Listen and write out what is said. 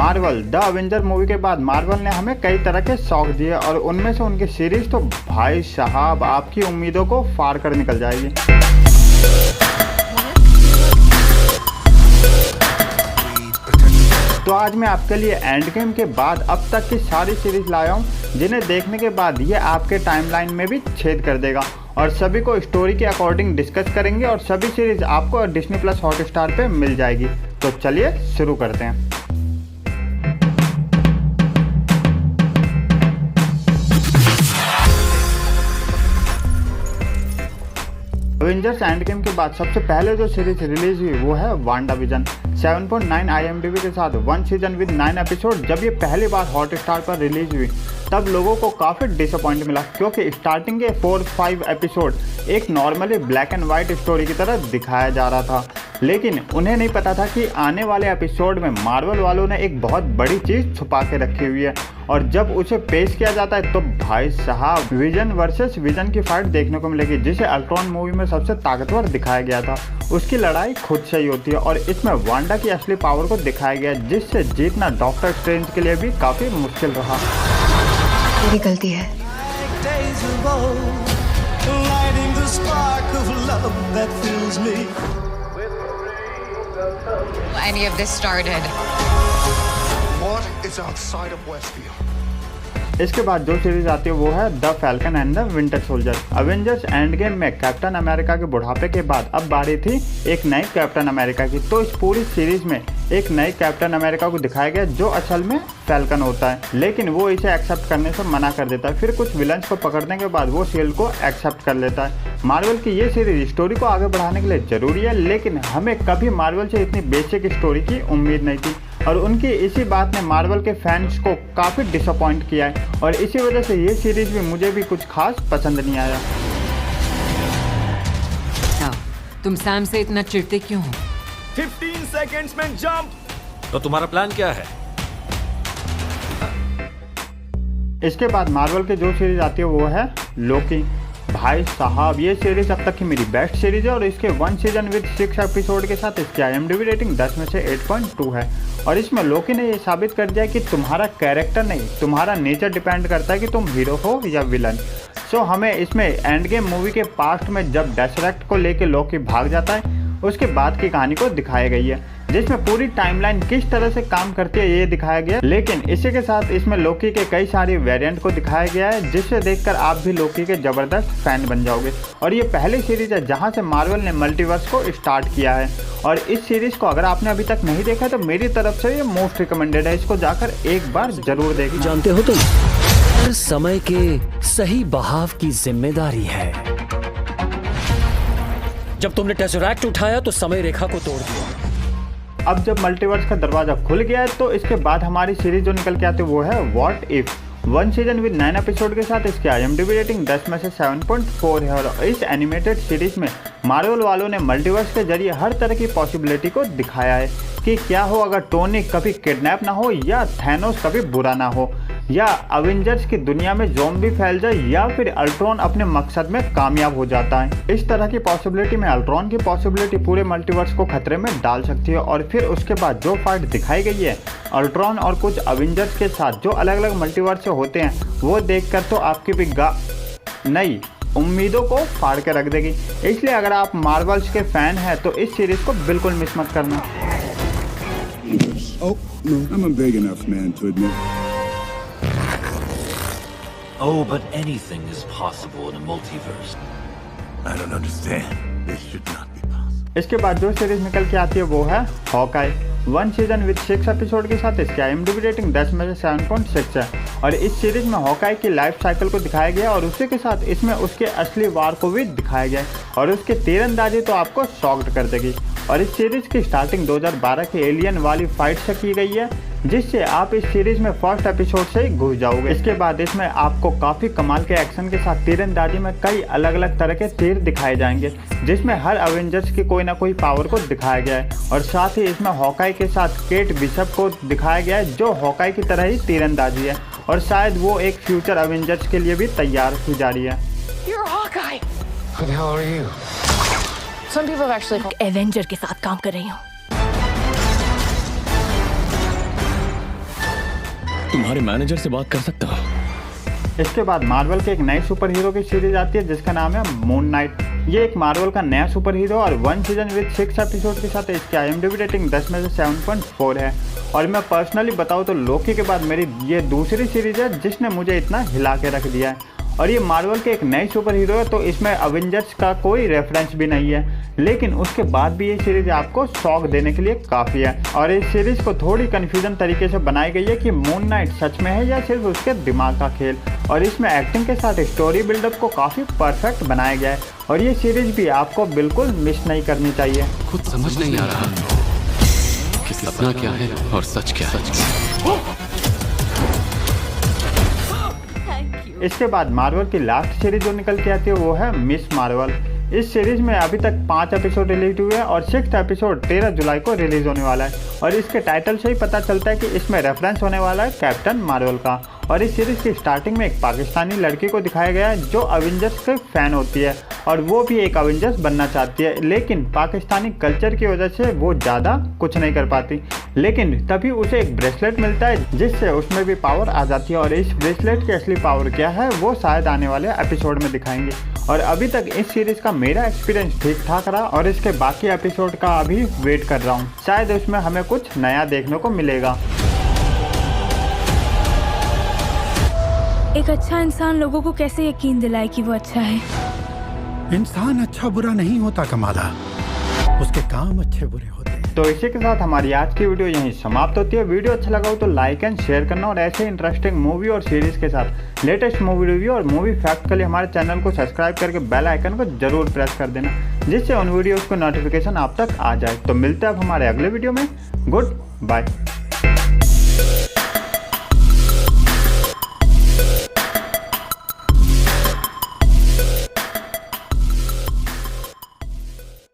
Marvel the Avenger movie के बाद Marvel ने हमें कई तरह के शौक दिए और उनमें से उनकी सीरीज तो भाई साहब आपकी उम्मीदों को फाड़ कर निकल जाएगी। तो आज मैं आपके लिए एंड गेम के बाद अब तक की सारी सीरीज लाया हूँ जिन्हें देखने के बाद ये आपके टाइमलाइन में भी छेद कर देगा और सभी को स्टोरी के अकॉर्डिंग डिस्कस करेंगे और सभी सीरीज आपको डिज्नी प्लस हॉटस्टार पे मिल जाएगी। तो चलिए शुरू करते हैं। अवेंजर्स एंड गेम के बाद सबसे पहले जो सीरीज रिलीज हुई वो है वांडाविजन। 7.9 IMDb के साथ 1 सीजन विद 9 एपिसोड। जब ये पहली बार हॉटस्टार पर रिलीज हुई तब लोगों को काफ़ी डिसअपॉइंट मिला क्योंकि स्टार्टिंग के 4-5 एपिसोड एक normally black and white story की तरह दिखाया जा रहा था, लेकिन उन्हें नहीं पता था कि आने वाले एपिसोड में मार्वल वालों ने एक बहुत बड़ी चीज़ छुपा के रखी हुई है और जब उसे पेश किया जाता है तो भाई साहब विजन वर्सेस विजन की फाइट देखने को मिलेगी, जिसे अल्ट्रॉन मूवी में सबसे ताकतवर दिखाया गया था। उसकी लड़ाई खुद से ही होती है और इसमें वांडा की असली पावर को दिखाया गया जिससे जीतना डॉक्टर स्ट्रेंज के लिए भी काफ़ी मुश्किल रहा। मेरी गलती है। Any of this started. What is outside of Westview? इसके बाद जो सीरीज आती है वो है the falcon and the winter soldier. Avengers end game में कैप्टन अमेरिका के बुढ़ापे के बाद अब बारी थी एक नई कैप्टन अमेरिका की। तो इस पूरी सीरीज में एक नई कैप्टन अमेरिका को दिखाया गया जो असल में फैल्कन होता है, लेकिन वो इसे एक्सेप्ट करने से मना कर देता है। फिर कुछ विलन्स को पकड़ने के बाद वो शील्ड को एक्सेप्ट कर लेता है। मार्वल की ये सीरीज स्टोरी को आगे बढ़ाने के लिए ज़रूरी है, लेकिन हमें कभी मार्वल से इतनी बेसिक स्टोरी की उम्मीद नहीं थी और उनकी इसी बात ने मार्वल के फैंस को काफ़ी डिसअपॉइंट किया है और इसी वजह से ये सीरीज भी मुझे भी कुछ खास पसंद नहीं आया। तुम सैम से इतना चिढ़ते क्यों हो? 15 सेकंड्स में जंप। तो तुम्हारा प्लान क्या है? इसके बाद मार्वल की जो सीरीज आती है वो है लोकी। भाई साहब ये सीरीज अब तक की मेरी बेस्ट सीरीज है और इसके 1 सीजन विद 6 एपिसोड के साथ इसकी IMDb रेटिंग 10 में से 8.2 है और इसमें लोकी ने ये साबित कर दिया कि तुम्हारा कैरेक्टर नहीं तुम्हारा नेचर डिपेंड करता है कि तुम हीरो हो या विलन। सो हमें इसमें एंड गेम मूवी के पास्ट में जब डेसरेक्ट को लेके लोकी भाग जाता है उसके बाद की कहानी को दिखाई गई है, जिसमें पूरी टाइमलाइन किस तरह से काम करती है ये दिखाया गया। लेकिन इसी के साथ इसमें लोकी के कई सारी वेरिएंट को दिखाया गया है जिसे देखकर आप भी लोकी के जबरदस्त फैन बन जाओगे। और ये पहली सीरीज है जहां से मार्वल ने मल्टीवर्स को स्टार्ट किया है और इस सीरीज को अगर आपने अभी तक नहीं देखा तो मेरी तरफ से ये मोस्ट रिकमेंडेड है। इसको जाकर एक बार जरूर देखना। जानते हो तुम, हर समय के सही बहाव की जिम्मेदारी है। जब तुमने टेसरैक्ट उठाया तो समय रेखा को तोड़ दिया। अब जब मल्टीवर्स का दरवाजा खुल गया है तो इसके बाद हमारी सीरीज जो निकल के आती है वो है what if. 1 season with 9 episode के साथ इसकी IMDb रेटिंग 10 में से 7.4 है और इस एनिमेटेड सीरीज में मार्वल वालों ने मल्टीवर्स के जरिए हर तरह की पॉसिबिलिटी को दिखाया है कि क्या हो अगर टोनी कभी किडनैप ना हो या थैनोस कभी बुरा ना हो या अवेंजर्स की दुनिया में ज़ॉम्बी फैल जाए या फिर अल्ट्रॉन अपने मकसद में कामयाब हो जाता है। इस तरह की पॉसिबिलिटी में अल्ट्रॉन की पॉसिबिलिटी पूरे मल्टीवर्स को खतरे में डाल सकती है और फिर उसके बाद जो फाइट दिखाई गई है अल्ट्रॉन और कुछ अवेंजर्स के साथ जो अलग अलग मल्टीवर्स से होते हैं वो देखकर तो आपकी भी नई उम्मीदों को फाड़ के रख देगी। इसलिए अगर आप मार्वल्स के फैन हैं तो इस सीरीज को बिल्कुल मिस मत करना। Oh, no, I'm a big enough man to admit. Oh, but anything is possible in a multiverse. I don't understand. This should not be possible. इसके बाद जो सीरीज निकल के आती है वो है हॉकाई। 1 सीजन विद 6 एपिसोड के साथ इसकी IMDb रेटिंग 10 में से 7.6 है और इस सीरीज में हॉकाई की लाइफ साइकिल को दिखाया गया और उसी के साथ इसमें उसके असली वार को भी दिखाया गया और उसकी तीरंदाजी तो आपको शॉक्ड कर देगी। और इस सीरीज की स्टार्टिंग 2012 के एलियन वाली फाइट से की गई है जिससे आप इस सीरीज में फर्स्ट एपिसोड से ही घुस जाओगे। इसके बाद इसमें आपको काफ़ी कमाल के एक्शन के साथ तीरंदाजी में कई अलग अलग तरह के तीर दिखाए जाएंगे जिसमें हर अवेंजर्स की कोई ना कोई पावर को दिखाया गया है और साथ ही इसमें हॉकाई के साथ केट बिशप को दिखाया गया है जो हॉकाई की तरह ही तीरंदाजी है और शायद वो एक फ्यूचर अवेंजर्स के लिए भी तैयार की जा रही है। You're Hawkeye. Who the hell are you? Some people have actually Avenger के साथ काम कर रही हूँ। तुम्हारे मैनेजर से बात कर सकता हूँ? इसके बाद मार्वल के एक नए सुपर हीरो की सीरीज आती है जिसका नाम है मून नाइट। ये एक मार्वल का नया सुपर हीरो और 1 सीजन विद 6 एपिसोड के साथ इसकी IMDb रेटिंग 10 में से 7.4 है। और मैं पर्सनली बताऊँ तो लोकी के बाद मेरी ये दूसरी सीरीज है जिसने मुझे इतना हिला के रख दिया है। और ये मार्वल के एक नई सुपर हीरो है, तो इसमें अवेंजर्स का कोई रेफरेंस भी नहीं है, लेकिन उसके बाद भी ये सीरीज आपको शॉक देने के लिए काफ़ी है। और इस सीरीज को थोड़ी कन्फ्यूजन तरीके से बनाई गई है कि मून नाइट सच में है या सिर्फ उसके दिमाग का खेल। और इसमें एक्टिंग के साथ स्टोरी बिल्डअप को काफ़ी परफेक्ट बनाया गया है और ये सीरीज भी आपको बिल्कुल मिस नहीं करनी चाहिए। खुद समझ नहीं आ रहा कि सपना क्या है और सच क्या है। इसके बाद मार्वल की लास्ट सीरीज जो निकल के आती है वो है मिस मार्वल। इस सीरीज में अभी तक 5 एपिसोड रिलीज हुए हैं और 6th एपिसोड 13 जुलाई को रिलीज होने वाला है। और इसके टाइटल से ही पता चलता है कि इसमें रेफरेंस होने वाला है कैप्टन मार्वल का। और इस सीरीज की स्टार्टिंग में एक पाकिस्तानी लड़की को दिखाया गया है जो अवेंजर्स के फैन होती है और वो भी एक अवेंजर्स बनना चाहती है, लेकिन पाकिस्तानी कल्चर की वजह से वो ज़्यादा कुछ नहीं कर पाती। लेकिन तभी उसे एक ब्रेसलेट मिलता है जिससे उसमें भी पावर आ जाती है। और इस ब्रेसलेट की असली पावर क्या है वो शायद आने वाले एपिसोड में दिखाएंगे। और अभी तक इस सीरीज का मेरा एक्सपीरियंस ठीक ठाक रहा और इसके बाकी एपिसोड का अभी वेट कर रहा हूँ, शायद उसमें हमें कुछ नया देखने को मिलेगा। एक अच्छा इंसान लोगों को कैसे यकीन दिलाए कि वो अच्छा है? इंसान अच्छा बुरा नहीं होता कमाला, उसके काम अच्छे बुरे होते हैं। तो इसी के साथ हमारी आज की वीडियो यहीं समाप्त होती है। वीडियो अच्छा लगा हो तो लाइक एंड शेयर करना और ऐसे इंटरेस्टिंग मूवी और सीरीज के साथ लेटेस्ट मूवी रिव्यू और मूवी फैक्ट के लिए हमारे चैनल को सब्सक्राइब करके बेल आइकन को जरूर प्रेस कर देना, जिससे उन वीडियोज़ को नोटिफिकेशन आप तक आ जाए। तो मिलते हैं अब हमारे अगले वीडियो में। Good bye.